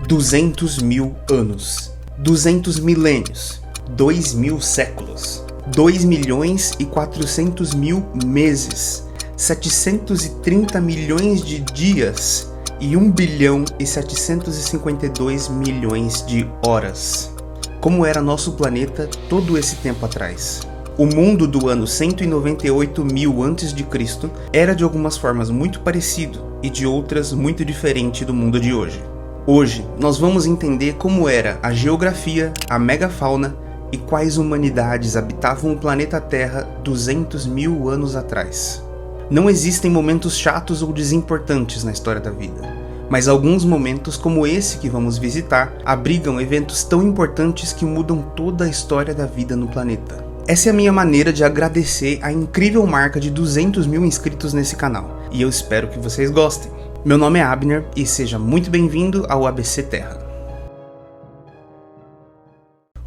200 mil anos, 200 milênios, 2.000 séculos, 2.400.000 meses, 730 milhões de dias e 1.752 bilhões de horas. Como era nosso planeta todo esse tempo atrás? O mundo do ano 198.000 a.C. era de algumas formas muito parecido e de outras muito diferente do mundo de hoje. Hoje, nós vamos entender como era a geografia, a megafauna e quais humanidades habitavam o planeta Terra 200 mil anos atrás. Não existem momentos chatos ou desimportantes na história da vida, mas alguns momentos como esse que vamos visitar abrigam eventos tão importantes que mudam toda a história da vida no planeta. Essa é a minha maneira de agradecer a incrível marca de 200 mil inscritos nesse canal, e eu espero que vocês gostem. Meu nome é Abner e seja muito bem-vindo ao ABC Terra.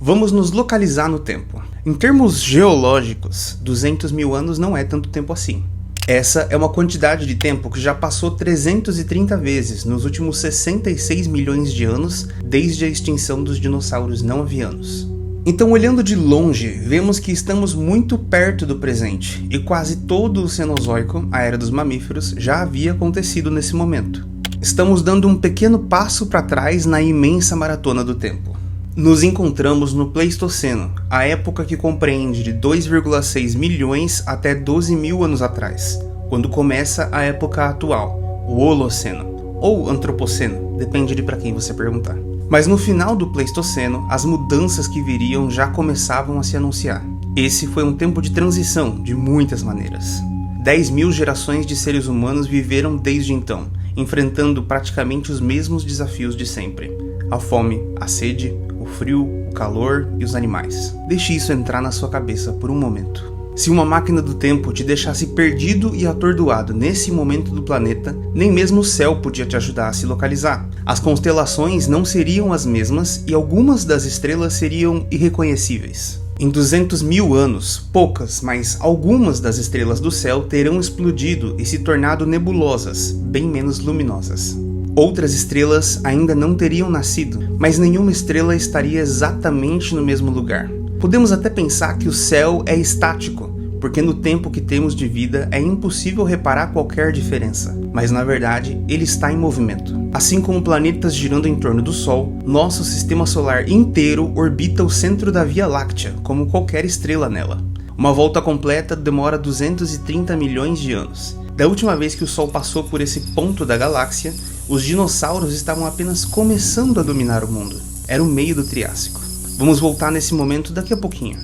Vamos nos localizar no tempo. Em termos geológicos, 200 mil anos não é tanto tempo assim. Essa é uma quantidade de tempo que já passou 330 vezes nos últimos 66 milhões de anos desde a extinção dos dinossauros não avianos. Então, olhando de longe, vemos que estamos muito perto do presente, e quase todo o Cenozoico, a era dos mamíferos, já havia acontecido nesse momento. Estamos dando um pequeno passo para trás na imensa maratona do tempo. Nos encontramos no Pleistoceno, a época que compreende de 2,6 milhões até 12 mil anos atrás, quando começa a época atual, o Holoceno, ou Antropoceno, depende de para quem você perguntar. Mas no final do Pleistoceno, as mudanças que viriam já começavam a se anunciar. Esse foi um tempo de transição, de muitas maneiras. 10 mil gerações de seres humanos viveram desde então, enfrentando praticamente os mesmos desafios de sempre. A fome, a sede, o frio, o calor e os animais. Deixe isso entrar na sua cabeça por um momento. Se uma máquina do tempo te deixasse perdido e atordoado nesse momento do planeta, nem mesmo o céu podia te ajudar a se localizar. As constelações não seriam as mesmas e algumas das estrelas seriam irreconhecíveis. Em 200 mil anos, poucas, mas algumas das estrelas do céu terão explodido e se tornado nebulosas, bem menos luminosas. Outras estrelas ainda não teriam nascido, mas nenhuma estrela estaria exatamente no mesmo lugar. Podemos até pensar que o céu é estático, porque no tempo que temos de vida é impossível reparar qualquer diferença, mas na verdade ele está em movimento. Assim como planetas girando em torno do Sol, nosso sistema solar inteiro orbita o centro da Via Láctea, como qualquer estrela nela. Uma volta completa demora 230 milhões de anos. Da última vez que o Sol passou por esse ponto da galáxia, os dinossauros estavam apenas começando a dominar o mundo. Era o meio do Triássico. Vamos voltar nesse momento daqui a pouquinho.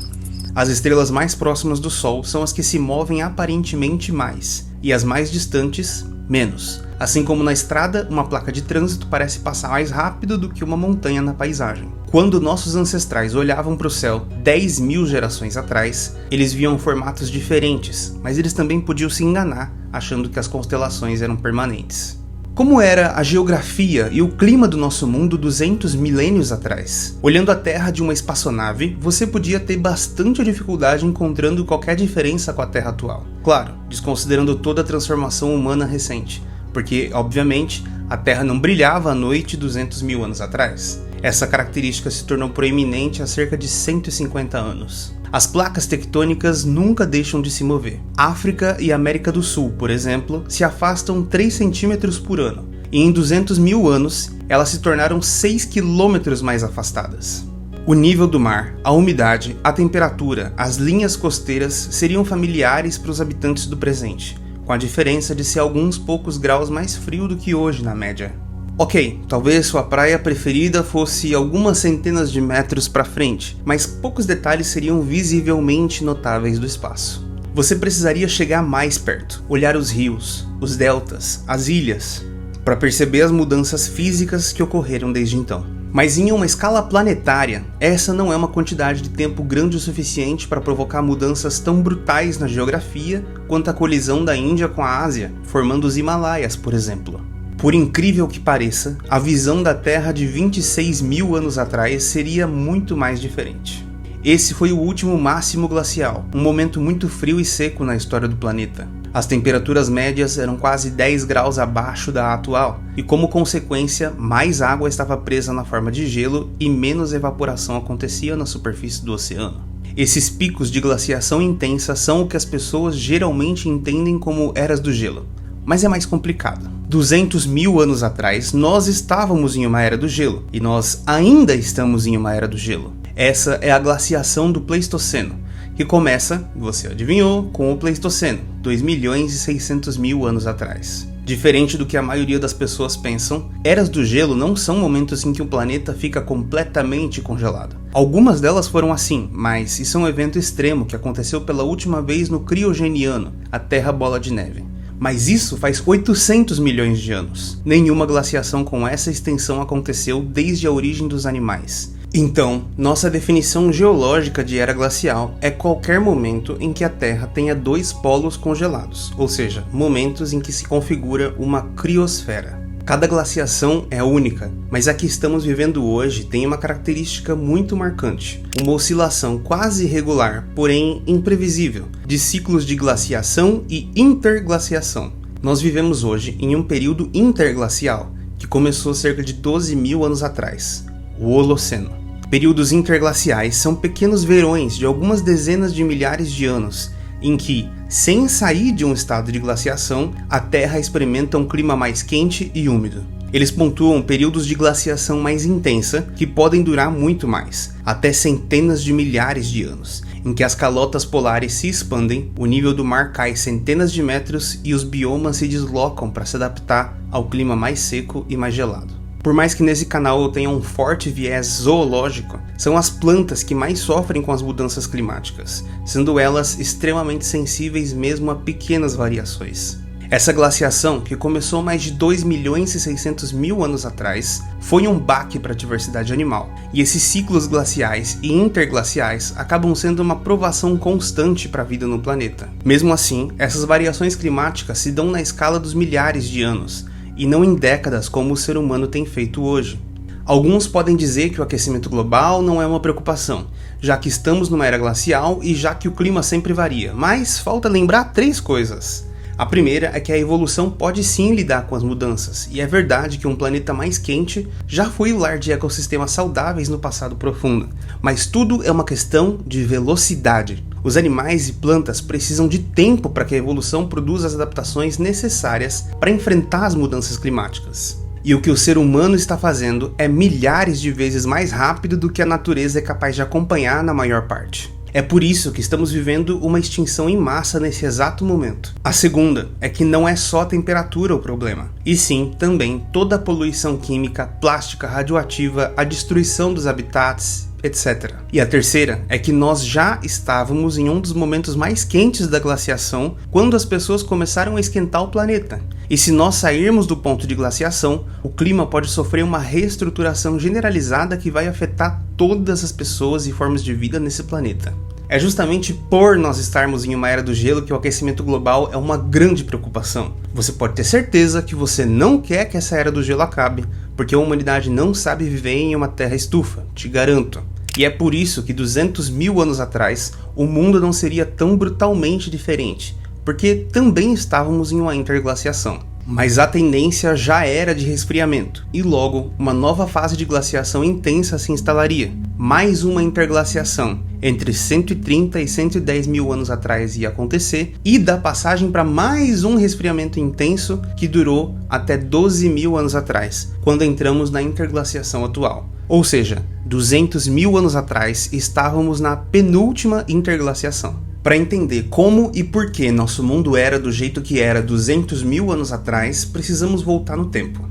As estrelas mais próximas do Sol são as que se movem aparentemente mais, e as mais distantes, menos. Assim como na estrada, uma placa de trânsito parece passar mais rápido do que uma montanha na paisagem. Quando nossos ancestrais olhavam para o céu 10 mil gerações atrás, eles viam formatos diferentes, mas eles também podiam se enganar, achando que as constelações eram permanentes. Como era a geografia e o clima do nosso mundo 200 milênios atrás? Olhando a Terra de uma espaçonave, você podia ter bastante dificuldade encontrando qualquer diferença com a Terra atual. Claro, desconsiderando toda a transformação humana recente, porque, obviamente, a Terra não brilhava à noite 200 mil anos atrás. Essa característica se tornou proeminente há cerca de 150 anos. As placas tectônicas nunca deixam de se mover. África e América do Sul, por exemplo, se afastam 3 centímetros por ano, e em 200 mil anos, elas se tornaram 6 quilômetros mais afastadas. O nível do mar, a umidade, a temperatura, as linhas costeiras seriam familiares para os habitantes do presente, com a diferença de ser alguns poucos graus mais frio do que hoje na média. Ok, talvez sua praia preferida fosse algumas centenas de metros para frente, mas poucos detalhes seriam visivelmente notáveis do espaço. Você precisaria chegar mais perto, olhar os rios, os deltas, as ilhas, para perceber as mudanças físicas que ocorreram desde então. Mas em uma escala planetária, essa não é uma quantidade de tempo grande o suficiente para provocar mudanças tão brutais na geografia quanto a colisão da Índia com a Ásia, formando os Himalaias, por exemplo. Por incrível que pareça, a visão da Terra de 26 mil anos atrás seria muito mais diferente. Esse foi o último máximo glacial, um momento muito frio e seco na história do planeta. As temperaturas médias eram quase 10 graus abaixo da atual, e como consequência, mais água estava presa na forma de gelo e menos evaporação acontecia na superfície do oceano. Esses picos de glaciação intensa são o que as pessoas geralmente entendem como eras do gelo. Mas é mais complicado. 200 mil anos atrás, nós estávamos em uma era do gelo, e nós ainda estamos em uma era do gelo. Essa é a glaciação do Pleistoceno, que começa, você adivinhou, com o Pleistoceno, 2.600.000 anos atrás. Diferente do que a maioria das pessoas pensam, eras do gelo não são momentos em que o planeta fica completamente congelado. Algumas delas foram assim, mas isso é um evento extremo que aconteceu pela última vez no Criogeniano, a Terra Bola de Neve. Mas isso faz 800 milhões de anos. Nenhuma glaciação com essa extensão aconteceu desde a origem dos animais. Então, nossa definição geológica de era glacial é qualquer momento em que a Terra tenha dois polos congelados, ou seja, momentos em que se configura uma criosfera. Cada glaciação é única, mas a que estamos vivendo hoje tem uma característica muito marcante, uma oscilação quase regular, porém imprevisível, de ciclos de glaciação e interglaciação. Nós vivemos hoje em um período interglacial, que começou cerca de 12 mil anos atrás, o Holoceno. Períodos interglaciais são pequenos verões de algumas dezenas de milhares de anos, em que, sem sair de um estado de glaciação, a Terra experimenta um clima mais quente e úmido. Eles pontuam períodos de glaciação mais intensa, que podem durar muito mais, até centenas de milhares de anos, em que as calotas polares se expandem, o nível do mar cai centenas de metros e os biomas se deslocam para se adaptar ao clima mais seco e mais gelado. Por mais que nesse canal eu tenha um forte viés zoológico, são as plantas que mais sofrem com as mudanças climáticas, sendo elas extremamente sensíveis mesmo a pequenas variações. Essa glaciação, que começou mais de 2.600.000 anos atrás, foi um baque para a diversidade animal, e esses ciclos glaciais e interglaciais acabam sendo uma provação constante para a vida no planeta. Mesmo assim, essas variações climáticas se dão na escala dos milhares de anos, e não em décadas como o ser humano tem feito hoje. Alguns podem dizer que o aquecimento global não é uma preocupação, já que estamos numa era glacial e já que o clima sempre varia, mas falta lembrar 3 coisas. A primeira é que a evolução pode sim lidar com as mudanças, e é verdade que um planeta mais quente já foi o lar de ecossistemas saudáveis no passado profundo, mas tudo é uma questão de velocidade. Os animais e plantas precisam de tempo para que a evolução produza as adaptações necessárias para enfrentar as mudanças climáticas. E o que o ser humano está fazendo é milhares de vezes mais rápido do que a natureza é capaz de acompanhar na maior parte. É por isso que estamos vivendo uma extinção em massa nesse exato momento. A segunda é que não é só a temperatura o problema, e sim também toda a poluição química, plástica, radioativa, a destruição dos habitats, etc. E a terceira é que nós já estávamos em um dos momentos mais quentes da glaciação quando as pessoas começaram a esquentar o planeta. E se nós sairmos do ponto de glaciação, o clima pode sofrer uma reestruturação generalizada que vai afetar todas as pessoas e formas de vida nesse planeta. É justamente por nós estarmos em uma era do gelo que o aquecimento global é uma grande preocupação. Você pode ter certeza que você não quer que essa era do gelo acabe, porque a humanidade não sabe viver em uma terra estufa, te garanto. E é por isso que 200 mil anos atrás, o mundo não seria tão brutalmente diferente, porque também estávamos em uma interglaciação. Mas a tendência já era de resfriamento, e logo uma nova fase de glaciação intensa se instalaria. Mais uma interglaciação, entre 130 e 110 mil anos atrás ia acontecer, e da passagem para mais um resfriamento intenso que durou até 12 mil anos atrás, quando entramos na interglaciação atual. Ou seja, 200 mil anos atrás estávamos na penúltima interglaciação. Para entender como e por que nosso mundo era do jeito que era 200 mil anos atrás, precisamos voltar no tempo.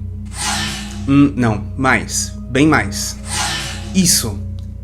Bem mais.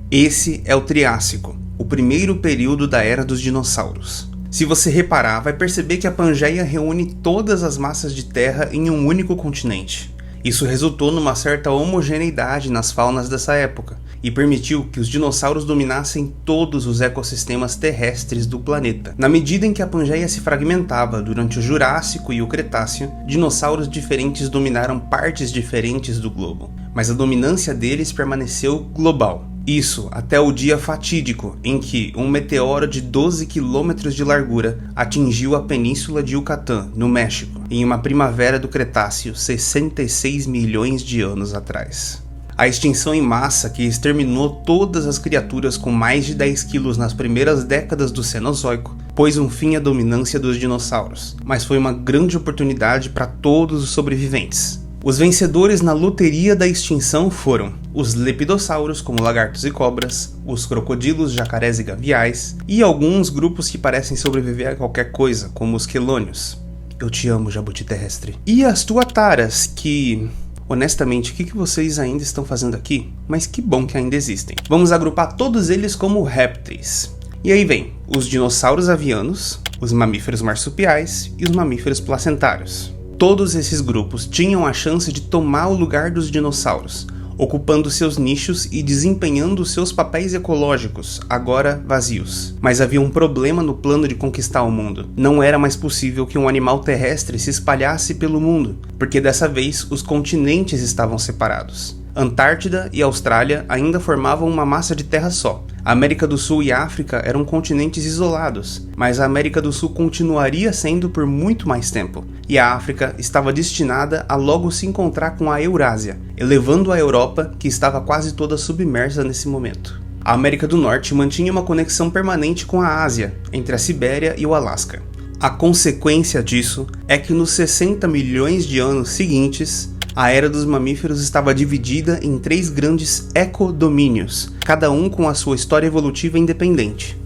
Esse é o Triássico, o primeiro período da era dos dinossauros. Se você reparar, vai perceber que a Pangeia reúne todas as massas de terra em um único continente. Isso resultou numa certa homogeneidade nas faunas dessa época, e permitiu que os dinossauros dominassem todos os ecossistemas terrestres do planeta. Na medida em que a Pangeia se fragmentava durante o Jurássico e o Cretáceo, dinossauros diferentes dominaram partes diferentes do globo, mas a dominância deles permaneceu global. Isso até o dia fatídico em que um meteoro de 12 quilômetros de largura atingiu a península de Yucatán, no México, em uma primavera do Cretáceo 66 milhões de anos atrás. A extinção em massa que exterminou todas as criaturas com mais de 10 quilos nas primeiras décadas do Cenozoico pôs um fim à dominância dos dinossauros, mas foi uma grande oportunidade para todos os sobreviventes. Os vencedores na loteria da extinção foram os lepidossauros, como lagartos e cobras, os crocodilos, jacarés e gaviais, e alguns grupos que parecem sobreviver a qualquer coisa, como os quelônios. Eu te amo, jabuti terrestre. E as tuataras, que... honestamente, o que vocês ainda estão fazendo aqui? Mas que bom que ainda existem. Vamos agrupar todos eles como répteis. E aí vem os dinossauros avianos, os mamíferos marsupiais e os mamíferos placentários. Todos esses grupos tinham a chance de tomar o lugar dos dinossauros, ocupando seus nichos e desempenhando seus papéis ecológicos, agora vazios. Mas havia um problema no plano de conquistar o mundo. Não era mais possível que um animal terrestre se espalhasse pelo mundo, porque dessa vez os continentes estavam separados. Antártida e Austrália ainda formavam uma massa de terra só. A América do Sul e a África eram continentes isolados, mas a América do Sul continuaria sendo por muito mais tempo, e a África estava destinada a logo se encontrar com a Eurásia, elevando a Europa, que estava quase toda submersa nesse momento. A América do Norte mantinha uma conexão permanente com a Ásia, entre a Sibéria e o Alasca. A consequência disso é que nos 60 milhões de anos seguintes, a era dos mamíferos estava dividida em 3 grandes ecodomínios, cada um com a sua história evolutiva independente.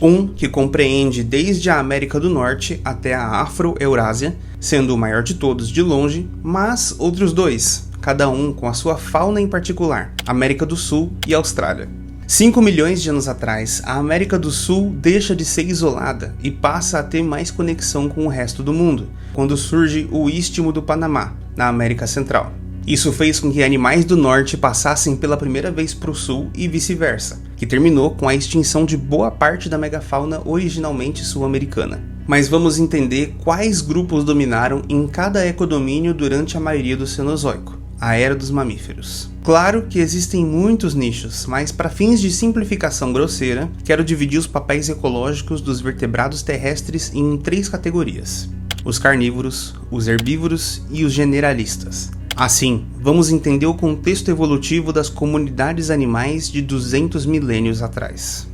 Um que compreende desde a América do Norte até a Afro-Eurásia, sendo o maior de todos de longe, mas outros 2, cada um com a sua fauna em particular, América do Sul e Austrália. 5 milhões de anos atrás, a América do Sul deixa de ser isolada e passa a ter mais conexão com o resto do mundo, quando surge o Istmo do Panamá, na América Central. Isso fez com que animais do norte passassem pela primeira vez para o sul e vice-versa, que terminou com a extinção de boa parte da megafauna originalmente sul-americana. Mas vamos entender quais grupos dominaram em cada ecodomínio durante a maioria do Cenozoico, a era dos mamíferos. Claro que existem muitos nichos, mas para fins de simplificação grosseira, quero dividir os papéis ecológicos dos vertebrados terrestres em 3 categorias: os carnívoros, os herbívoros e os generalistas. Assim, vamos entender o contexto evolutivo das comunidades animais de 200 milênios atrás.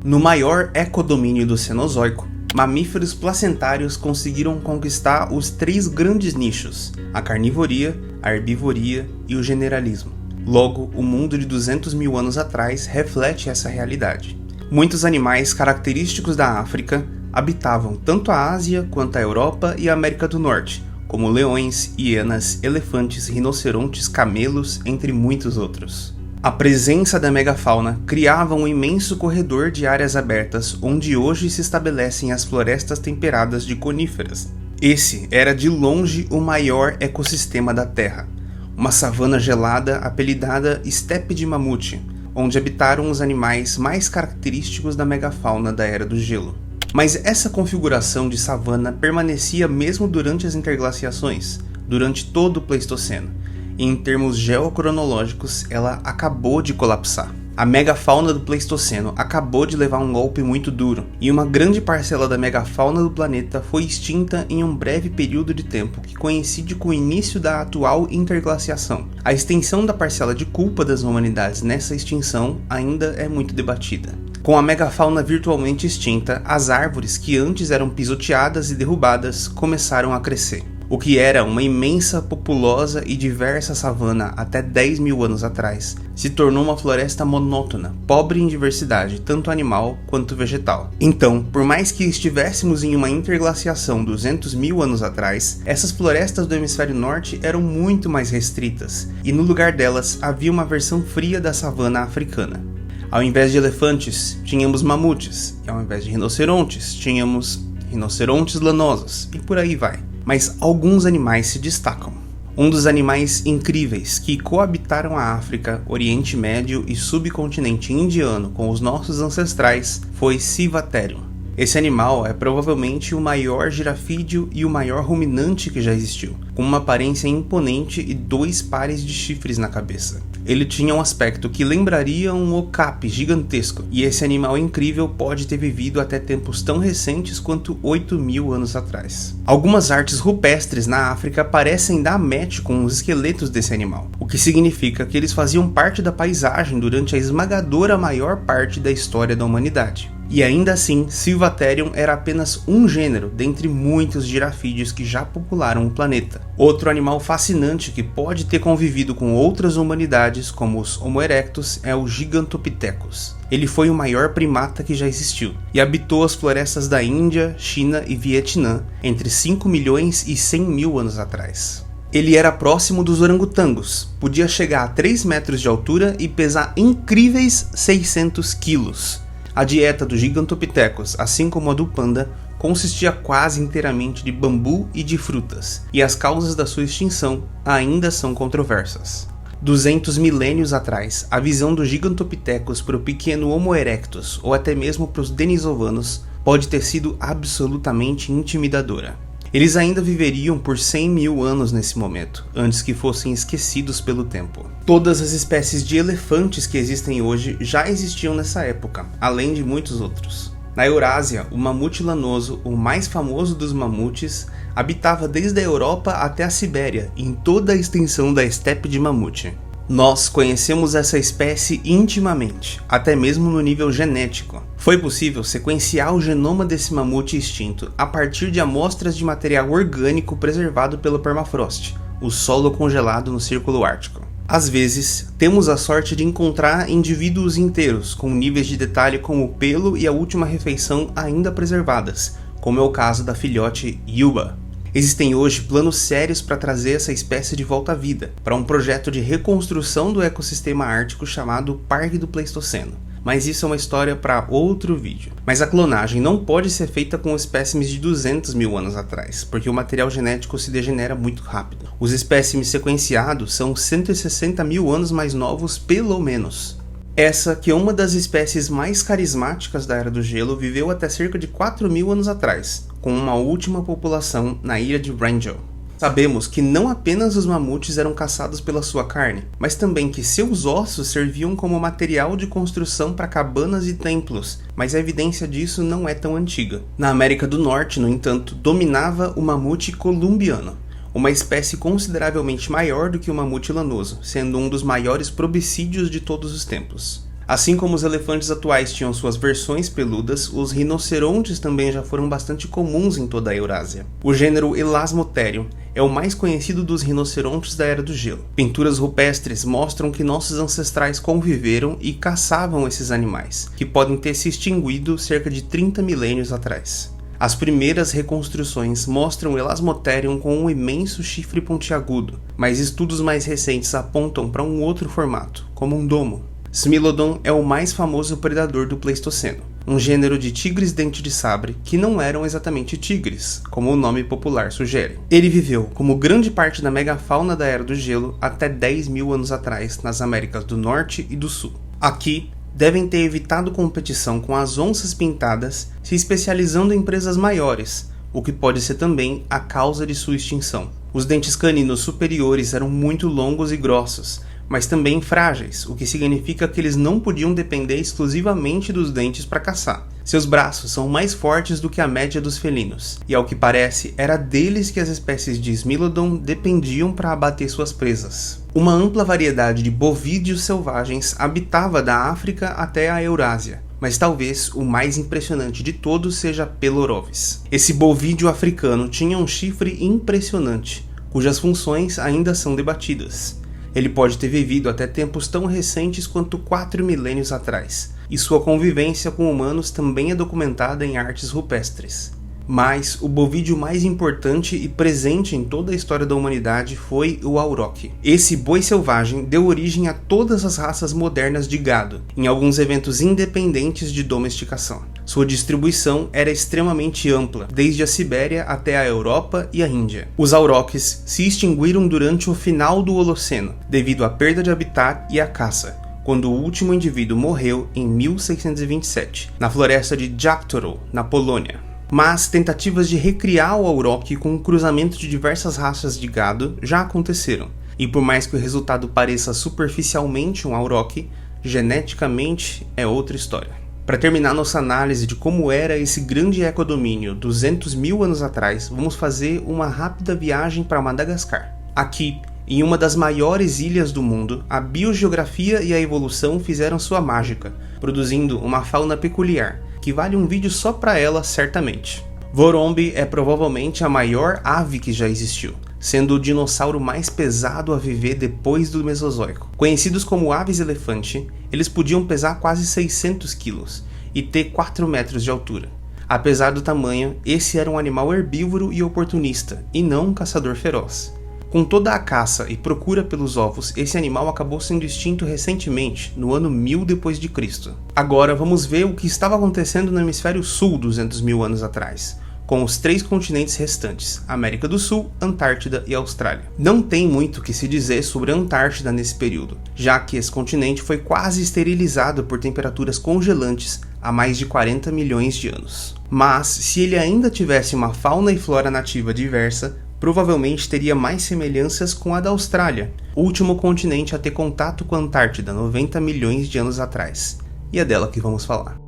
No maior ecodomínio do Cenozoico, mamíferos placentários conseguiram conquistar os 3 grandes nichos: a carnivoria, a herbivoria e o generalismo. Logo, o mundo de 200 mil anos atrás reflete essa realidade. Muitos animais característicos da África habitavam tanto a Ásia quanto a Europa e a América do Norte, como leões, hienas, elefantes, rinocerontes, camelos, entre muitos outros. A presença da megafauna criava um imenso corredor de áreas abertas onde hoje se estabelecem as florestas temperadas de coníferas. Esse era de longe o maior ecossistema da Terra, uma savana gelada apelidada Estepe de Mamute, onde habitaram os animais mais característicos da megafauna da Era do Gelo. Mas essa configuração de savana permanecia mesmo durante as interglaciações, durante todo o Pleistoceno, e em termos geocronológicos ela acabou de colapsar. A megafauna do Pleistoceno acabou de levar um golpe muito duro, e uma grande parcela da megafauna do planeta foi extinta em um breve período de tempo que coincide com o início da atual interglaciação. A extensão da parcela de culpa das humanidades nessa extinção ainda é muito debatida. Com a megafauna virtualmente extinta, as árvores que antes eram pisoteadas e derrubadas começaram a crescer. O que era uma imensa, populosa e diversa savana até 10 mil anos atrás, se tornou uma floresta monótona, pobre em diversidade, tanto animal quanto vegetal. Então, por mais que estivéssemos em uma interglaciação 200 mil anos atrás, essas florestas do hemisfério norte eram muito mais restritas, e no lugar delas havia uma versão fria da savana africana. Ao invés de elefantes, tínhamos mamutes, e ao invés de rinocerontes, tínhamos rinocerontes lanosos, e por aí vai. Mas alguns animais se destacam. Um dos animais incríveis que coabitaram a África, Oriente Médio e subcontinente indiano com os nossos ancestrais foi Civatherium. Esse animal é provavelmente o maior girafídeo e o maior ruminante que já existiu, com uma aparência imponente e 2 pares de chifres na cabeça. Ele tinha um aspecto que lembraria um okapi gigantesco, e esse animal incrível pode ter vivido até tempos tão recentes quanto 8.000 anos atrás. Algumas artes rupestres na África parecem dar match com os esqueletos desse animal, o que significa que eles faziam parte da paisagem durante a esmagadora maior parte da história da humanidade. E ainda assim, Silvatherium era apenas um gênero dentre muitos girafídeos que já popularam o planeta. Outro animal fascinante que pode ter convivido com outras humanidades, como os Homo erectus, é o Gigantopithecus. Ele foi o maior primata que já existiu, e habitou as florestas da Índia, China e Vietnã entre 5 milhões e 100 mil anos atrás. Ele era próximo dos orangotangos, podia chegar a 3 metros de altura e pesar incríveis 600 quilos. A dieta do Gigantopithecus, assim como a do panda, consistia quase inteiramente de bambu e de frutas, e as causas da sua extinção ainda são controversas. 200 milênios atrás, a visão do Gigantopithecus para o pequeno Homo erectus, ou até mesmo para os denisovanos, pode ter sido absolutamente intimidadora. Eles ainda viveriam por 100 mil anos nesse momento, antes que fossem esquecidos pelo tempo. Todas as espécies de elefantes que existem hoje já existiam nessa época, além de muitos outros. Na Eurásia, o mamute lanoso, o mais famoso dos mamutes, habitava desde a Europa até a Sibéria, em toda a extensão da estepe de mamute. Nós conhecemos essa espécie intimamente, até mesmo no nível genético. Foi possível sequenciar o genoma desse mamute extinto a partir de amostras de material orgânico preservado pelo permafrost, o solo congelado no Círculo Ártico. Às vezes, temos a sorte de encontrar indivíduos inteiros, com níveis de detalhe como o pelo e a última refeição ainda preservadas, como é o caso da filhote Yuba. Existem hoje planos sérios para trazer essa espécie de volta à vida, para um projeto de reconstrução do ecossistema ártico chamado Parque do Pleistoceno. Mas isso é uma história para outro vídeo. Mas a clonagem não pode ser feita com espécimes de 200 mil anos atrás, porque o material genético se degenera muito rápido. Os espécimes sequenciados são 160 mil anos mais novos, pelo menos. Essa, que é uma das espécies mais carismáticas da Era do Gelo, viveu até cerca de 4.000 anos atrás, com uma última população na ilha de Wrangel. Sabemos que não apenas os mamutes eram caçados pela sua carne, mas também que seus ossos serviam como material de construção para cabanas e templos, mas a evidência disso não é tão antiga. Na América do Norte, no entanto, dominava o mamute columbiano, uma espécie consideravelmente maior do que o mamute lanoso, sendo um dos maiores probicídeos de todos os tempos. Assim como os elefantes atuais tinham suas versões peludas, os rinocerontes também já foram bastante comuns em toda a Eurásia. O gênero Elasmotherium é o mais conhecido dos rinocerontes da Era do Gelo. Pinturas rupestres mostram que nossos ancestrais conviveram e caçavam esses animais, que podem ter se extinguido cerca de 30 milênios atrás. As primeiras reconstruções mostram o Elasmotherium com um imenso chifre pontiagudo, mas estudos mais recentes apontam para um outro formato, como um domo. Smilodon é o mais famoso predador do Pleistoceno, um gênero de tigres dente de sabre que não eram exatamente tigres, como o nome popular sugere. Ele viveu, como grande parte da megafauna da Era do Gelo, até 10 mil anos atrás nas Américas do Norte e do Sul. Aqui, devem ter evitado competição com as onças pintadas, se especializando em presas maiores, o que pode ser também a causa de sua extinção. Os dentes caninos superiores eram muito longos e grossos, mas também frágeis, o que significa que eles não podiam depender exclusivamente dos dentes para caçar. Seus braços são mais fortes do que a média dos felinos, e ao que parece, era deles que as espécies de Smilodon dependiam para abater suas presas. Uma ampla variedade de bovídeos selvagens habitava da África até a Eurásia, mas talvez o mais impressionante de todos seja Pelorovis. Esse bovídeo africano tinha um chifre impressionante, cujas funções ainda são debatidas. Ele pode ter vivido até tempos tão recentes quanto 4 milênios atrás, e sua convivência com humanos também é documentada em artes rupestres. Mas o bovídeo mais importante e presente em toda a história da humanidade foi o auroch. Esse boi selvagem deu origem a todas as raças modernas de gado, em alguns eventos independentes de domesticação. Sua distribuição era extremamente ampla, desde a Sibéria até a Europa e a Índia. Os aurochs se extinguiram durante o final do Holoceno, devido à perda de habitat e à caça, quando o último indivíduo morreu em 1627, na floresta de Jaktoro, na Polônia. Mas tentativas de recriar o auroch com o cruzamento de diversas raças de gado já aconteceram, e por mais que o resultado pareça superficialmente um auroch, geneticamente é outra história. Para terminar nossa análise de como era esse grande ecodomínio 200 mil anos atrás, vamos fazer uma rápida viagem para Madagascar. Aqui, em uma das maiores ilhas do mundo, a biogeografia e a evolução fizeram sua mágica, produzindo uma fauna peculiar, que vale um vídeo só para ela certamente. Vorombe é provavelmente a maior ave que já existiu, sendo o dinossauro mais pesado a viver depois do Mesozoico. Conhecidos como aves-elefante, eles podiam pesar quase 600 quilos e ter 4 metros de altura. Apesar do tamanho, esse era um animal herbívoro e oportunista, e não um caçador feroz. Com toda a caça e procura pelos ovos, esse animal acabou sendo extinto recentemente, no ano 1000 d.C. Agora vamos ver o que estava acontecendo no hemisfério sul 200 mil anos atrás, com os 3 continentes restantes, América do Sul, Antártida e Austrália. Não tem muito o que se dizer sobre a Antártida nesse período, já que esse continente foi quase esterilizado por temperaturas congelantes há mais de 40 milhões de anos. Mas, se ele ainda tivesse uma fauna e flora nativa diversa, provavelmente teria mais semelhanças com a da Austrália, o último continente a ter contato com a Antártida 90 milhões de anos atrás. E é dela que vamos falar.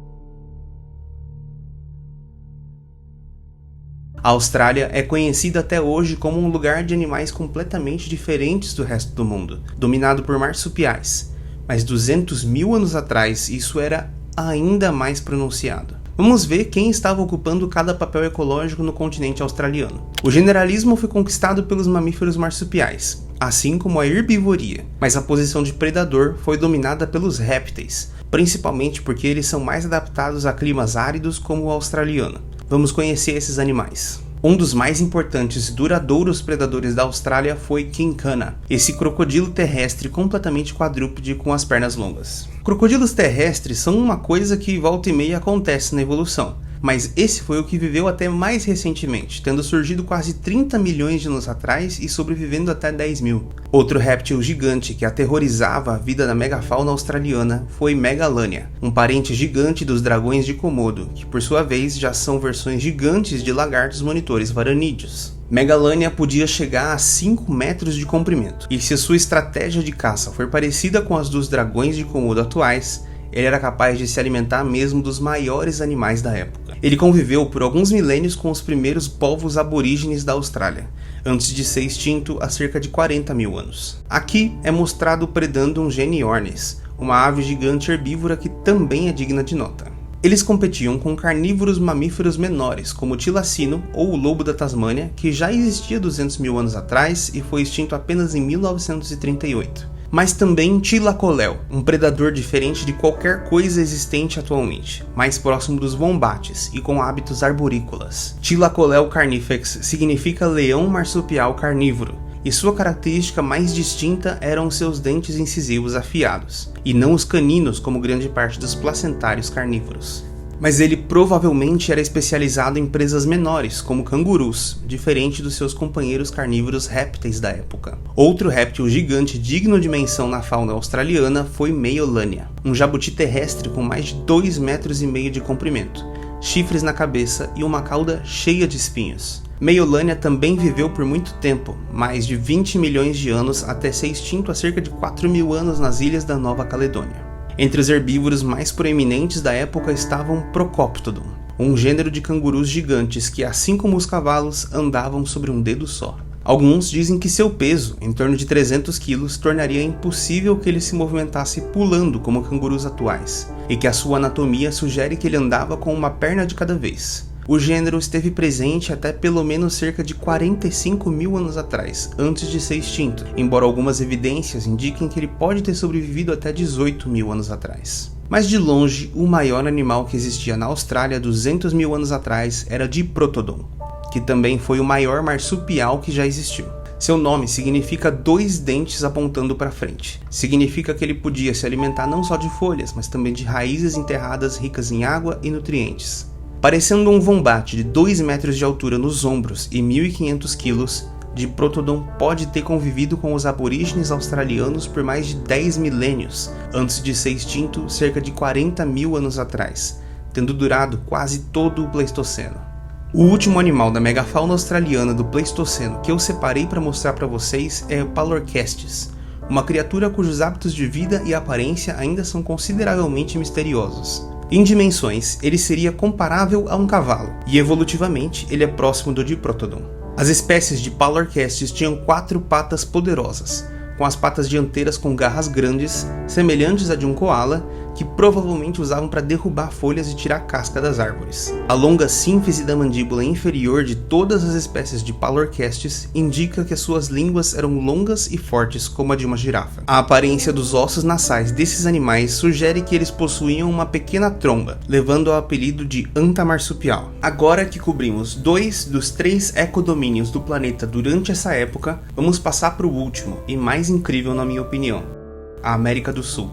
A Austrália é conhecida até hoje como um lugar de animais completamente diferentes do resto do mundo, dominado por marsupiais. Mas 200 mil anos atrás isso era ainda mais pronunciado. Vamos ver quem estava ocupando cada papel ecológico no continente australiano. O generalismo foi conquistado pelos mamíferos marsupiais, assim como a herbivoria, mas a posição de predador foi dominada pelos répteis, principalmente porque eles são mais adaptados a climas áridos como o australiano. Vamos conhecer esses animais. Um dos mais importantes e duradouros predadores da Austrália foi Quincana, esse crocodilo terrestre completamente quadrúpede com as pernas longas. Crocodilos terrestres são uma coisa que volta e meia acontece na evolução, mas esse foi o que viveu até mais recentemente, tendo surgido quase 30 milhões de anos atrás e sobrevivendo até 10 mil. Outro réptil gigante que aterrorizava a vida da megafauna australiana foi Megalania, um parente gigante dos dragões de Komodo, que por sua vez já são versões gigantes de lagartos monitores varanídeos. Megalania podia chegar a 5 metros de comprimento, e se sua estratégia de caça for parecida com as dos dragões de Komodo atuais, ele era capaz de se alimentar mesmo dos maiores animais da época. Ele conviveu por alguns milênios com os primeiros povos aborígenes da Austrália, antes de ser extinto há cerca de 40 mil anos. Aqui é mostrado predando um geniornis, uma ave gigante herbívora que também é digna de nota. Eles competiam com carnívoros mamíferos menores, como o tilacino ou o lobo da Tasmânia, que já existia 200 mil anos atrás e foi extinto apenas em 1938. Mas também Thylacoleo, um predador diferente de qualquer coisa existente atualmente, mais próximo dos wombates e com hábitos arborícolas. Thylacoleo carnifex significa leão marsupial carnívoro, e sua característica mais distinta eram seus dentes incisivos afiados, e não os caninos como grande parte dos placentários carnívoros. Mas ele provavelmente era especializado em presas menores, como cangurus, diferente dos seus companheiros carnívoros répteis da época. Outro réptil gigante digno de menção na fauna australiana foi Meolania, um jabuti terrestre com mais de 2,5 metros de comprimento, chifres na cabeça e uma cauda cheia de espinhos. Meolania também viveu por muito tempo, mais de 20 milhões de anos, até ser extinto há cerca de 4 mil anos nas ilhas da Nova Caledônia. Entre os herbívoros mais proeminentes da época estavam Procoptodon, um gênero de cangurus gigantes que, assim como os cavalos, andavam sobre um dedo só. Alguns dizem que seu peso, em torno de 300 quilos, tornaria impossível que ele se movimentasse pulando como cangurus atuais, e que a sua anatomia sugere que ele andava com uma perna de cada vez. O gênero esteve presente até pelo menos cerca de 45 mil anos atrás, antes de ser extinto, embora algumas evidências indiquem que ele pode ter sobrevivido até 18 mil anos atrás. Mas de longe, o maior animal que existia na Austrália 200 mil anos atrás era Diprotodon, que também foi o maior marsupial que já existiu. Seu nome significa 2 dentes apontando para frente. Significa que ele podia se alimentar não só de folhas, mas também de raízes enterradas ricas em água e nutrientes. Parecendo um wombat de 2 metros de altura nos ombros e 1.500 quilos, Diprotodon pode ter convivido com os aborígenes australianos por mais de 10 milênios, antes de ser extinto cerca de 40 mil anos atrás, tendo durado quase todo o Pleistoceno. O último animal da megafauna australiana do Pleistoceno que eu separei para mostrar para vocês é o Palorchestes, uma criatura cujos hábitos de vida e aparência ainda são consideravelmente misteriosos. Em dimensões, ele seria comparável a um cavalo, e evolutivamente ele é próximo do Diprotodon. As espécies de Palorchestes tinham 4 patas poderosas, com as patas dianteiras com garras grandes, semelhantes à de um koala, que provavelmente usavam para derrubar folhas e tirar casca das árvores. A longa sínfise da mandíbula inferior de todas as espécies de Palorchestes indica que as suas línguas eram longas e fortes como a de uma girafa. A aparência dos ossos nasais desses animais sugere que eles possuíam uma pequena tromba, levando ao apelido de antamarsupial. Agora que cobrimos 2 dos 3 ecodomínios do planeta durante essa época, vamos passar para o último e mais incrível na minha opinião, a América do Sul.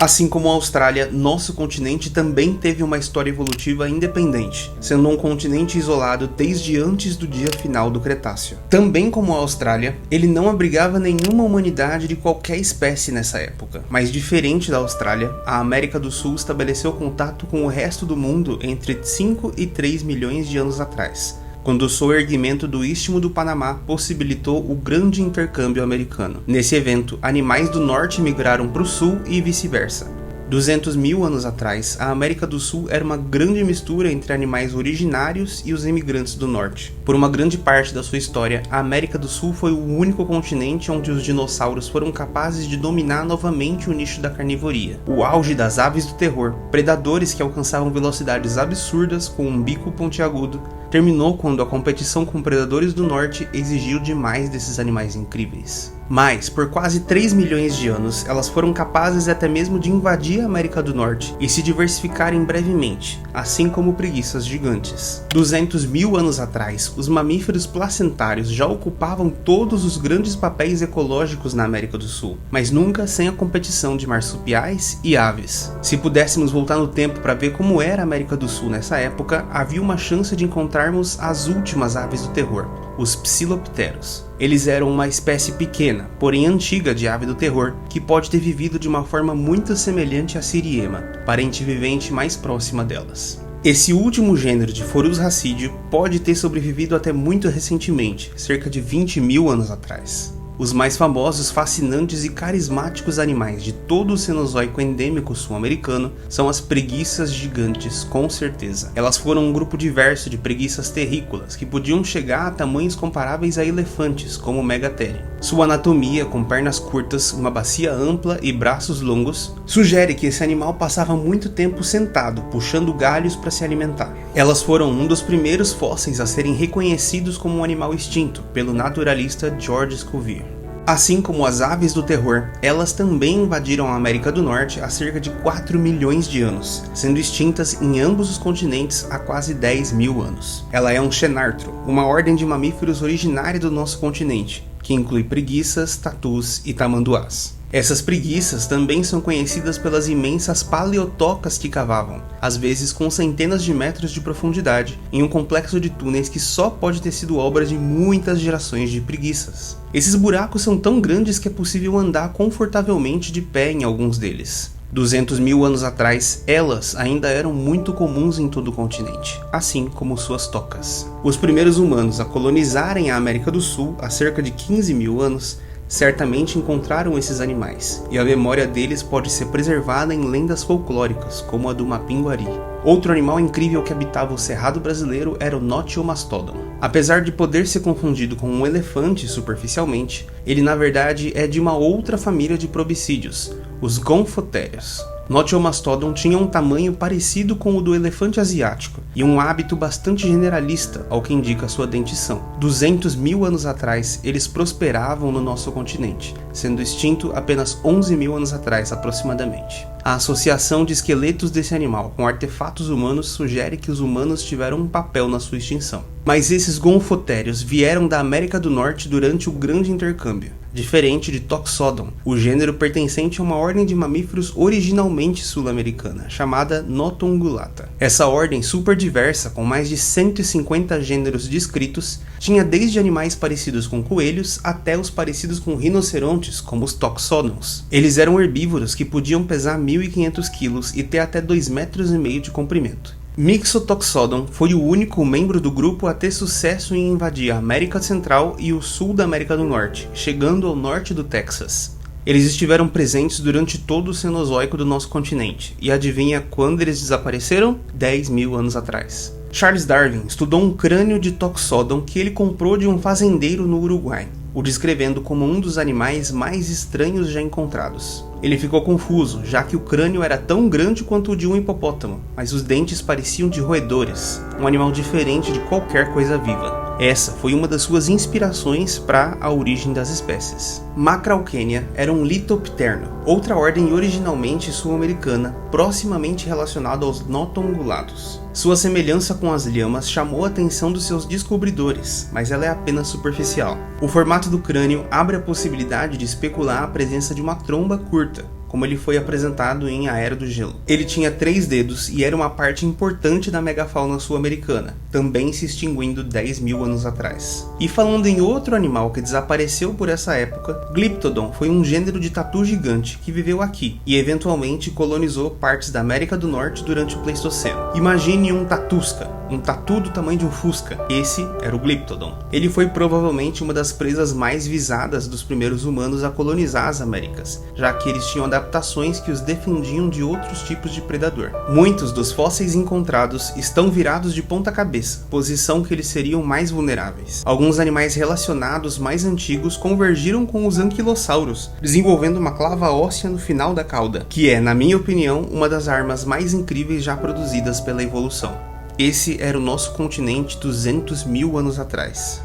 Assim como a Austrália, nosso continente também teve uma história evolutiva independente, sendo um continente isolado desde antes do dia final do Cretáceo. Também como a Austrália, ele não abrigava nenhuma humanidade de qualquer espécie nessa época, mas diferente da Austrália, a América do Sul estabeleceu contato com o resto do mundo entre 5 e 3 milhões de anos atrás, quando o soerguimento do Istmo do Panamá possibilitou o grande intercâmbio americano. Nesse evento, animais do norte migraram para o sul e vice-versa. 200 mil anos atrás, a América do Sul era uma grande mistura entre animais originários e os imigrantes do norte. Por uma grande parte da sua história, a América do Sul foi o único continente onde os dinossauros foram capazes de dominar novamente o nicho da carnivoria. O auge das aves do terror, predadores que alcançavam velocidades absurdas com um bico pontiagudo, terminou quando a competição com predadores do norte exigiu demais desses animais incríveis. Mas, por quase 3 milhões de anos, elas foram capazes até mesmo de invadir a América do Norte e se diversificarem brevemente, assim como preguiças gigantes. 200 mil anos atrás, os mamíferos placentários já ocupavam todos os grandes papéis ecológicos na América do Sul, mas nunca sem a competição de marsupiais e aves. Se pudéssemos voltar no tempo para ver como era a América do Sul nessa época, havia uma chance de encontrarmos as últimas aves do terror, os psilopteros. Eles eram uma espécie pequena, porém antiga de ave do terror, que pode ter vivido de uma forma muito semelhante à siriema, parente vivente mais próxima delas. Esse último gênero de Phorus racídeo pode ter sobrevivido até muito recentemente, cerca de 20 mil anos atrás. Os mais famosos, fascinantes e carismáticos animais de todo o Cenozoico endêmico sul-americano são as preguiças gigantes, com certeza. Elas foram um grupo diverso de preguiças terrícolas que podiam chegar a tamanhos comparáveis a elefantes, como o Megatherium. Sua anatomia, com pernas curtas, uma bacia ampla e braços longos, sugere que esse animal passava muito tempo sentado, puxando galhos para se alimentar. Elas foram um dos primeiros fósseis a serem reconhecidos como um animal extinto pelo naturalista Georges Cuvier. Assim como as aves do terror, elas também invadiram a América do Norte há cerca de 4 milhões de anos, sendo extintas em ambos os continentes há quase 10 mil anos. Ela é um xenartro, uma ordem de mamíferos originária do nosso continente, que inclui preguiças, tatus e tamanduás. Essas preguiças também são conhecidas pelas imensas paleotocas que cavavam, às vezes com centenas de metros de profundidade, em um complexo de túneis que só pode ter sido obra de muitas gerações de preguiças. Esses buracos são tão grandes que é possível andar confortavelmente de pé em alguns deles. 200 mil anos atrás, elas ainda eram muito comuns em todo o continente, assim como suas tocas. Os primeiros humanos a colonizarem a América do Sul, há cerca de 15 mil anos, certamente encontraram esses animais, e a memória deles pode ser preservada em lendas folclóricas, como a do Mapinguari. Outro animal incrível que habitava o Cerrado brasileiro era o Nothiomastodon. Apesar de poder ser confundido com um elefante superficialmente, ele na verdade é de uma outra família de probicídeos, os gonfotérios. Nothiomastodon tinha um tamanho parecido com o do elefante asiático e um hábito bastante generalista, ao que indica sua dentição. 200 mil anos atrás, eles prosperavam no nosso continente, sendo extinto apenas 11 mil anos atrás aproximadamente. A associação de esqueletos desse animal com artefatos humanos sugere que os humanos tiveram um papel na sua extinção. Mas esses gonfotérios vieram da América do Norte durante o Grande Intercâmbio. Diferente de Toxodon, o gênero pertencente a uma ordem de mamíferos originalmente sul-americana, chamada Notongulata. Essa ordem super diversa, com mais de 150 gêneros descritos, tinha desde animais parecidos com coelhos até os parecidos com rinocerontes, como os Toxodons. Eles eram herbívoros que podiam pesar 1.500 kg e ter até 2,5 metros de comprimento. Mixotoxodon foi o único membro do grupo a ter sucesso em invadir a América Central e o sul da América do Norte, chegando ao norte do Texas. Eles estiveram presentes durante todo o Cenozoico do nosso continente, e adivinha quando eles desapareceram? 10.000 anos atrás. Charles Darwin estudou um crânio de Toxodon que ele comprou de um fazendeiro no Uruguai, o descrevendo como um dos animais mais estranhos já encontrados. Ele ficou confuso, já que o crânio era tão grande quanto o de um hipopótamo, mas os dentes pareciam de roedores, um animal diferente de qualquer coisa viva. Essa foi uma das suas inspirações para a origem das espécies. Macrauchenia era um litopterno, outra ordem originalmente sul-americana, proximamente relacionada aos notongulados. Sua semelhança com as lhamas chamou a atenção dos seus descobridores, mas ela é apenas superficial. O formato do crânio abre a possibilidade de especular a presença de uma tromba curta, como ele foi apresentado em A Era do Gelo. Ele tinha 3 dedos e era uma parte importante da megafauna sul-americana, também se extinguindo 10.000 anos atrás. E falando em outro animal que desapareceu por essa época, Glyptodon foi um gênero de tatu gigante que viveu aqui e eventualmente colonizou partes da América do Norte durante o Pleistoceno. Imagine um tatusca, um tatu do tamanho de um fusca. Esse era o Glyptodon. Ele foi provavelmente uma das presas mais visadas dos primeiros humanos a colonizar as Américas, já que eles tinham adaptações que os defendiam de outros tipos de predador. Muitos dos fósseis encontrados estão virados de ponta cabeça, posição que eles seriam mais vulneráveis. Alguns animais relacionados mais antigos convergiram com os anquilossauros, desenvolvendo uma clava óssea no final da cauda, que é, na minha opinião, uma das armas mais incríveis já produzidas pela evolução. Esse era o nosso continente 200.000 anos atrás.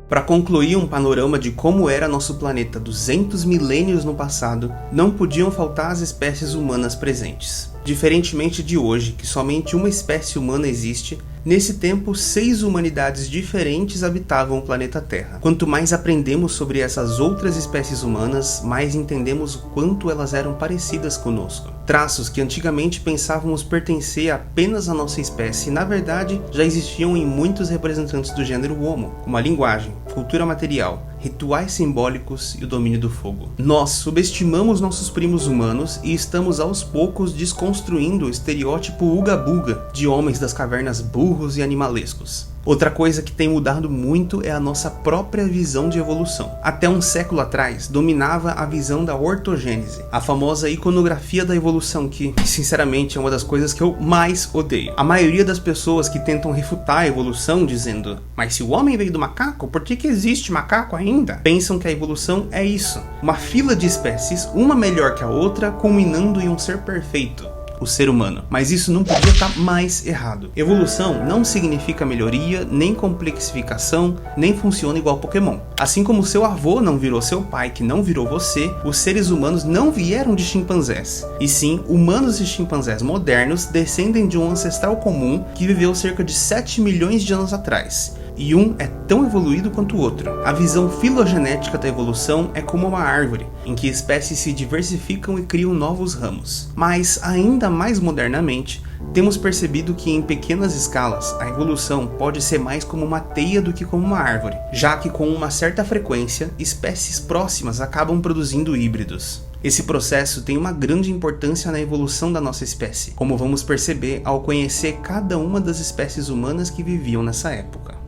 Para concluir um panorama de como era nosso planeta 200 milênios no passado, não podiam faltar as espécies humanas presentes. Diferentemente de hoje, que somente uma espécie humana existe, nesse tempo 6 humanidades diferentes habitavam o planeta Terra. Quanto mais aprendemos sobre essas outras espécies humanas, mais entendemos o quanto elas eram parecidas conosco. Traços que antigamente pensávamos pertencer apenas à nossa espécie, na verdade, já existiam em muitos representantes do gênero Homo, como a linguagem, cultura material, rituais simbólicos e o domínio do fogo. Nós subestimamos nossos primos humanos e estamos aos poucos desconstruindo o estereótipo uga-buga de homens das cavernas burros e animalescos. Outra coisa que tem mudado muito é a nossa própria visão de evolução. Até um século atrás, dominava a visão da ortogênese, a famosa iconografia da evolução que, sinceramente, é uma das coisas que eu mais odeio. A maioria das pessoas que tentam refutar a evolução dizendo "Mas se o homem veio do macaco, por que existe macaco ainda?", pensam que a evolução é isso, uma fila de espécies, uma melhor que a outra, culminando em um ser perfeito, o ser humano. Mas isso não podia estar mais errado. Evolução não significa melhoria, nem complexificação, nem funciona igual Pokémon. Assim como seu avô não virou seu pai, que não virou você, os seres humanos não vieram de chimpanzés. E sim, humanos e chimpanzés modernos descendem de um ancestral comum que viveu cerca de 7 milhões de anos atrás. E um é tão evoluído quanto o outro. A visão filogenética da evolução é como uma árvore, em que espécies se diversificam e criam novos ramos. Mas, ainda mais modernamente, temos percebido que em pequenas escalas, a evolução pode ser mais como uma teia do que como uma árvore, já que com uma certa frequência, espécies próximas acabam produzindo híbridos. Esse processo tem uma grande importância na evolução da nossa espécie, como vamos perceber ao conhecer cada uma das espécies humanas que viviam nessa época.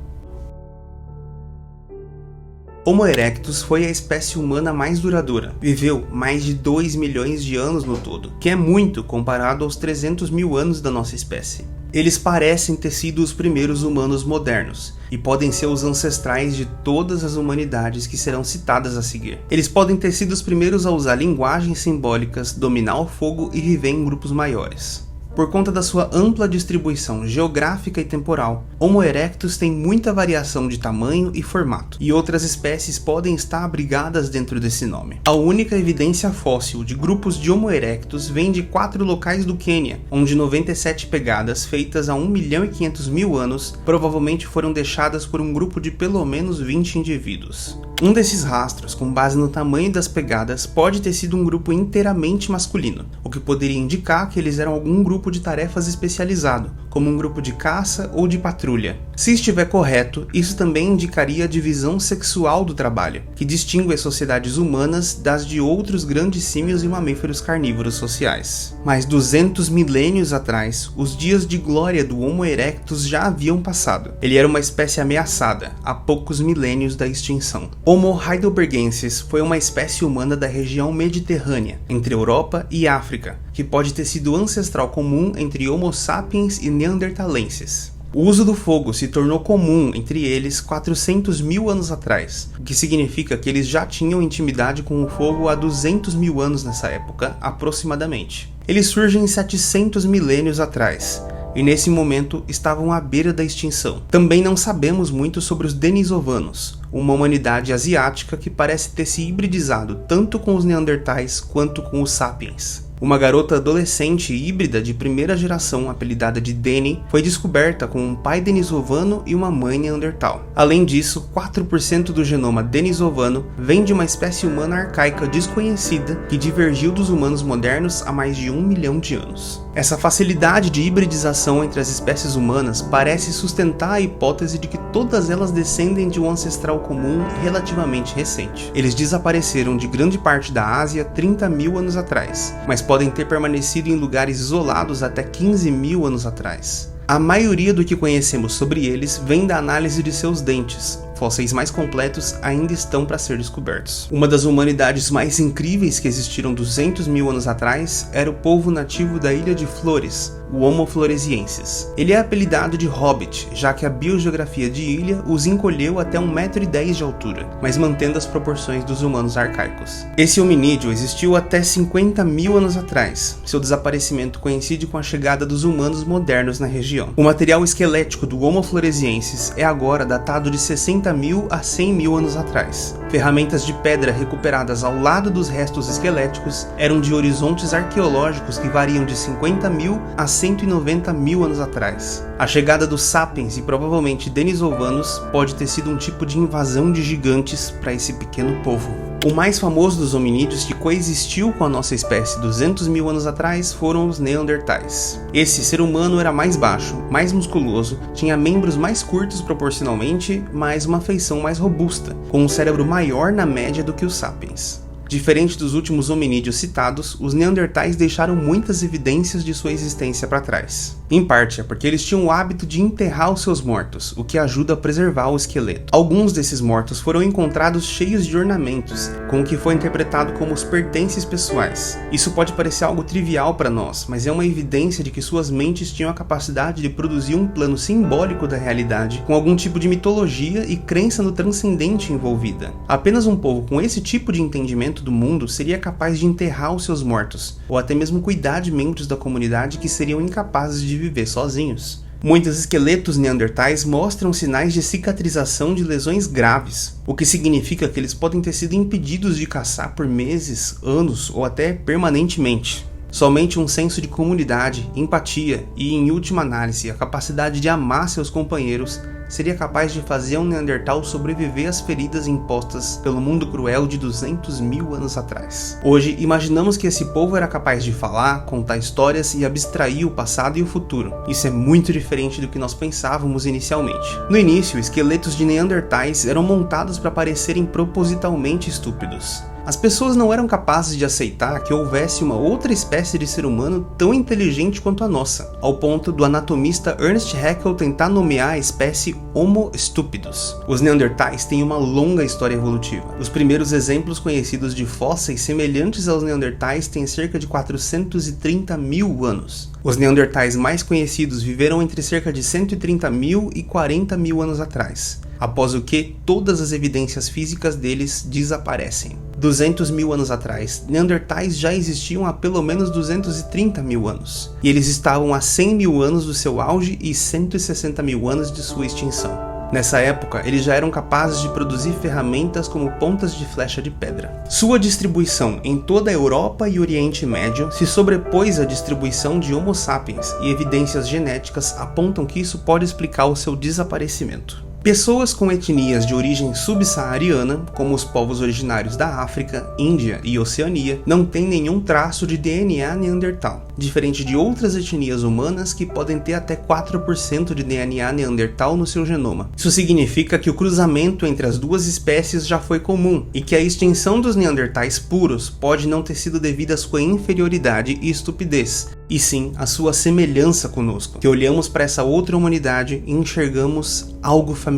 Homo erectus foi a espécie humana mais duradoura. Viveu mais de 2 milhões de anos no todo, que é muito comparado aos 300 mil anos da nossa espécie. Eles parecem ter sido os primeiros humanos modernos, e podem ser os ancestrais de todas as humanidades que serão citadas a seguir. Eles podem ter sido os primeiros a usar linguagens simbólicas, dominar o fogo e viver em grupos maiores. Por conta da sua ampla distribuição geográfica e temporal, Homo erectus tem muita variação de tamanho e formato, e outras espécies podem estar abrigadas dentro desse nome. A única evidência fóssil de grupos de Homo erectus vem de 4 locais do Quênia, onde 97 pegadas feitas há 1.500.000 anos provavelmente foram deixadas por um grupo de pelo menos 20 indivíduos. Um desses rastros, com base no tamanho das pegadas, pode ter sido um grupo inteiramente masculino, o que poderia indicar que eles eram algum grupo de tarefas especializado, como um grupo de caça ou de patrulha. Se estiver correto, isso também indicaria a divisão sexual do trabalho, que distingue as sociedades humanas das de outros grandes símios e mamíferos carnívoros sociais. Mas 200 milênios atrás, os dias de glória do Homo erectus já haviam passado. Ele era uma espécie ameaçada, há poucos milênios da extinção. Homo heidelbergensis foi uma espécie humana da região mediterrânea, entre Europa e África, que pode ter sido ancestral comum entre Homo sapiens e neandertalenses. O uso do fogo se tornou comum entre eles 400.000 anos atrás, o que significa que eles já tinham intimidade com o fogo há 200.000 anos nessa época, aproximadamente. Eles surgem 700 milênios atrás, e nesse momento estavam à beira da extinção. Também não sabemos muito sobre os denisovanos, uma humanidade asiática que parece ter se hibridizado tanto com os neandertais quanto com os sapiens. Uma garota adolescente híbrida de primeira geração, apelidada de Deni, foi descoberta com um pai denisovano e uma mãe neandertal. Além disso, 4% do genoma denisovano vem de uma espécie humana arcaica desconhecida que divergiu dos humanos modernos há mais de 1 milhão de anos. Essa facilidade de hibridização entre as espécies humanas parece sustentar a hipótese de que todas elas descendem de um ancestral comum relativamente recente. Eles desapareceram de grande parte da Ásia 30.000 anos atrás, mas podem ter permanecido em lugares isolados até 15.000 anos atrás. A maioria do que conhecemos sobre eles vem da análise de seus dentes. Fósseis mais completos ainda estão para ser descobertos. Uma das humanidades mais incríveis que existiram 200.000 anos atrás era o povo nativo da Ilha de Flores, o Homo floresiensis. Ele é apelidado de Hobbit, já que a biogeografia de ilha os encolheu até 1,10 m de altura, mas mantendo as proporções dos humanos arcaicos. Esse hominídeo existiu até 50.000 anos atrás. Seu desaparecimento coincide com a chegada dos humanos modernos na região. O material esquelético do Homo floresiensis é agora datado de 60.000 a 100.000 anos atrás. Ferramentas de pedra recuperadas ao lado dos restos esqueléticos eram de horizontes arqueológicos que variam de 50.000 a 190.000 anos atrás. A chegada dos sapiens e provavelmente denisovanos pode ter sido um tipo de invasão de gigantes para esse pequeno povo. O mais famoso dos hominídeos que coexistiu com a nossa espécie 200.000 anos atrás foram os neandertais. Esse ser humano era mais baixo, mais musculoso, tinha membros mais curtos proporcionalmente, mas uma feição mais robusta, com um cérebro maior na média do que os sapiens. Diferente dos últimos hominídeos citados, os neandertais deixaram muitas evidências de sua existência para trás. Em parte é porque eles tinham o hábito de enterrar os seus mortos, o que ajuda a preservar o esqueleto. Alguns desses mortos foram encontrados cheios de ornamentos, com o que foi interpretado como os pertences pessoais. Isso pode parecer algo trivial para nós, mas é uma evidência de que suas mentes tinham a capacidade de produzir um plano simbólico da realidade, com algum tipo de mitologia e crença no transcendente envolvida. Apenas um povo com esse tipo de entendimento do mundo seria capaz de enterrar os seus mortos, ou até mesmo cuidar de membros da comunidade que seriam incapazes de viver sozinhos. Muitos esqueletos neandertais mostram sinais de cicatrização de lesões graves, o que significa que eles podem ter sido impedidos de caçar por meses, anos ou até permanentemente. Somente um senso de comunidade, empatia e, em última análise, a capacidade de amar seus companheiros seria capaz de fazer um neandertal sobreviver às feridas impostas pelo mundo cruel de 200.000 anos atrás. Hoje, imaginamos que esse povo era capaz de falar, contar histórias e abstrair o passado e o futuro. Isso é muito diferente do que nós pensávamos inicialmente. No início, esqueletos de neandertais eram montados para parecerem propositalmente estúpidos. As pessoas não eram capazes de aceitar que houvesse uma outra espécie de ser humano tão inteligente quanto a nossa, ao ponto do anatomista Ernst Haeckel tentar nomear a espécie Homo stupidus. Os neandertais têm uma longa história evolutiva. Os primeiros exemplos conhecidos de fósseis semelhantes aos neandertais têm cerca de 430.000 anos. Os neandertais mais conhecidos viveram entre cerca de 130.000 e 40.000 anos atrás. após o que todas as evidências físicas deles desaparecem. 200 mil anos atrás, Neandertais já existiam há pelo menos 230 mil anos, e eles estavam a 100 mil anos do seu auge e 160 mil anos de sua extinção. Nessa época, eles já eram capazes de produzir ferramentas como pontas de flecha de pedra. Sua distribuição em toda a Europa e Oriente Médio se sobrepôs à distribuição de Homo sapiens, e evidências genéticas apontam que isso pode explicar o seu desaparecimento. Pessoas com etnias de origem subsaariana, como os povos originários da África, Índia e Oceania, não têm nenhum traço de DNA neandertal, diferente de outras etnias humanas que podem ter até 4% de DNA neandertal no seu genoma. Isso significa que o cruzamento entre as duas espécies já foi comum, e que a extinção dos neandertais puros pode não ter sido devido à sua inferioridade e estupidez, e sim a sua semelhança conosco, que olhamos para essa outra humanidade e enxergamos algo familiar.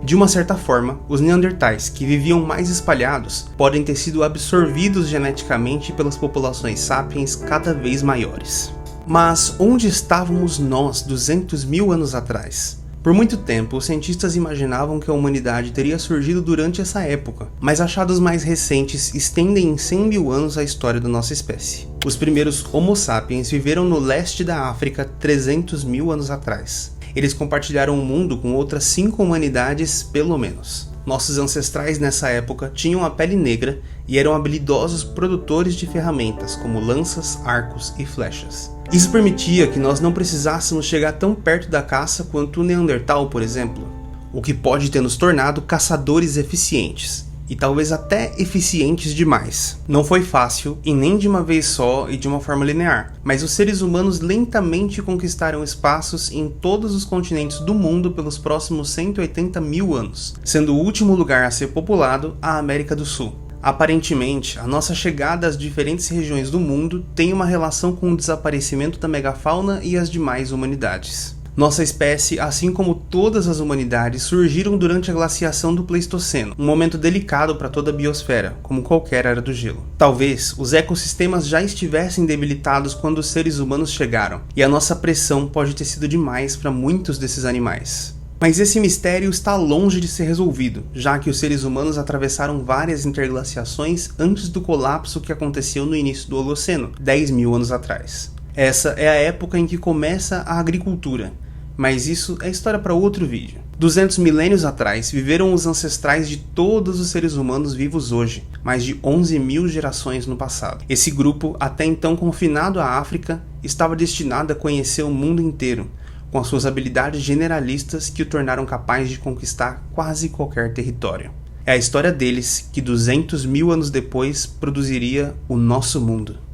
De uma certa forma, os neandertais, que viviam mais espalhados, podem ter sido absorvidos geneticamente pelas populações sapiens cada vez maiores. Mas onde estávamos nós 200 mil anos atrás? Por muito tempo, os cientistas imaginavam que a humanidade teria surgido durante essa época, mas achados mais recentes estendem em 100 mil anos a história da nossa espécie. Os primeiros Homo sapiens viveram no leste da África 300 mil anos atrás. Eles compartilharam o mundo com outras 5 humanidades, pelo menos. Nossos ancestrais nessa época tinham a pele negra e eram habilidosos produtores de ferramentas como lanças, arcos e flechas. Isso permitia que nós não precisássemos chegar tão perto da caça quanto o Neandertal, por exemplo, o que pode ter nos tornado caçadores eficientes, e talvez até eficientes demais. Não foi fácil, e nem de uma vez só e de uma forma linear, mas os seres humanos lentamente conquistaram espaços em todos os continentes do mundo pelos próximos 180 mil anos, sendo o último lugar a ser populado a América do Sul. Aparentemente, a nossa chegada às diferentes regiões do mundo tem uma relação com o desaparecimento da megafauna e as demais humanidades. Nossa espécie, assim como todas as humanidades, surgiram durante a glaciação do Pleistoceno, um momento delicado para toda a biosfera, como qualquer era do gelo. Talvez os ecossistemas já estivessem debilitados quando os seres humanos chegaram, e a nossa pressão pode ter sido demais para muitos desses animais. Mas esse mistério está longe de ser resolvido, já que os seres humanos atravessaram várias interglaciações antes do colapso que aconteceu no início do Holoceno, 10 mil anos atrás. Essa é a época em que começa a agricultura, mas isso é história para outro vídeo. 200 milênios atrás viveram os ancestrais de todos os seres humanos vivos hoje, mais de 11 mil gerações no passado. Esse grupo, até então confinado à África, estava destinado a conhecer o mundo inteiro, com as suas habilidades generalistas que o tornaram capaz de conquistar quase qualquer território. É a história deles que 200 mil anos depois produziria o nosso mundo.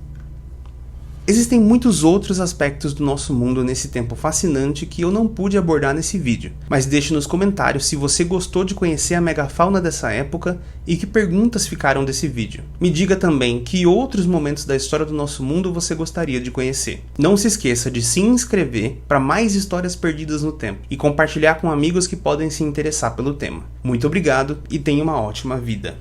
Existem muitos outros aspectos do nosso mundo nesse tempo fascinante que eu não pude abordar nesse vídeo, mas deixe nos comentários se você gostou de conhecer a megafauna dessa época e que perguntas ficaram desse vídeo. Me diga também que outros momentos da história do nosso mundo você gostaria de conhecer. Não se esqueça de se inscrever para mais histórias perdidas no tempo e compartilhar com amigos que podem se interessar pelo tema. Muito obrigado e tenha uma ótima vida.